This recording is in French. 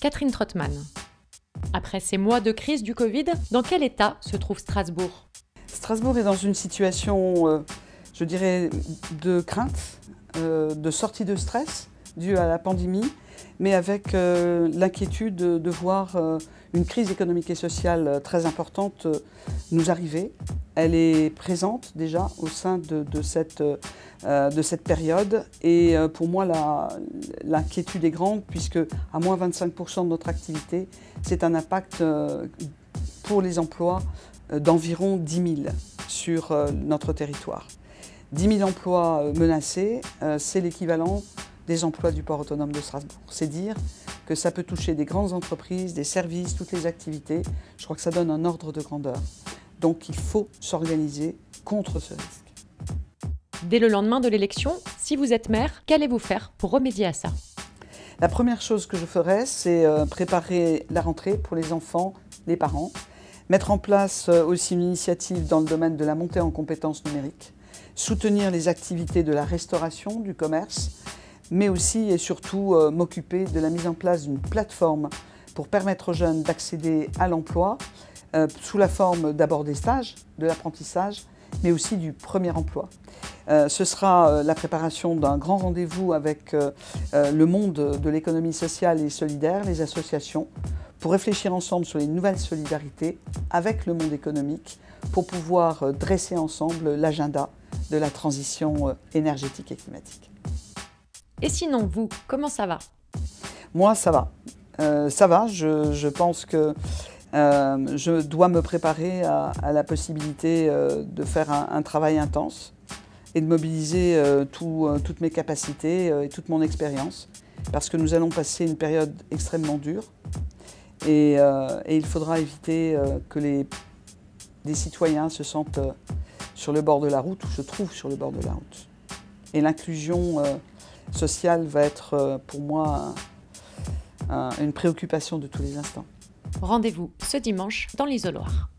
Catherine Trottmann. Après ces mois de crise du Covid, dans quel état se trouve Strasbourg? Strasbourg est dans une situation, je dirais, de crainte, de sortie de stress due à la pandémie, mais avec l'inquiétude de voir une crise économique et sociale très importante nous arriver. Elle est présente déjà au sein de cette période et pour moi l'inquiétude est grande puisque à moins 25% de notre activité, c'est un impact pour les emplois d'environ 10 000 sur notre territoire. 10 000 emplois menacés, c'est l'équivalent des emplois du port autonome de Strasbourg. C'est dire que ça peut toucher des grandes entreprises, des services, toutes les activités. Je crois que ça donne un ordre de grandeur. Donc il faut s'organiser contre ce risque. Dès le lendemain de l'élection, si vous êtes maire, qu'allez-vous faire pour remédier à ça? La première chose que je ferai, c'est préparer la rentrée pour les enfants, les parents, mettre en place aussi une initiative dans le domaine de la montée en compétences numériques, soutenir les activités de la restauration, du commerce, mais aussi et surtout m'occuper de la mise en place d'une plateforme pour permettre aux jeunes d'accéder à l'emploi sous la forme d'abord des stages, de l'apprentissage, mais aussi du premier emploi. Ce sera la préparation d'un grand rendez-vous avec le monde de l'économie sociale et solidaire, les associations, pour réfléchir ensemble sur les nouvelles solidarités avec le monde économique, pour pouvoir dresser ensemble l'agenda de la transition énergétique et climatique. Et sinon, vous, comment ça va? Moi, ça va. Ça va, je pense que je dois me préparer à la possibilité de faire un travail intense et de mobiliser toutes mes capacités et toute mon expérience, parce que nous allons passer une période extrêmement dure et il faudra éviter que des citoyens se sentent sur le bord de la route ou se trouvent sur le bord de la route. Et l'inclusion sociale va être pour moi une préoccupation de tous les instants. Rendez-vous ce dimanche dans l'Isoloir.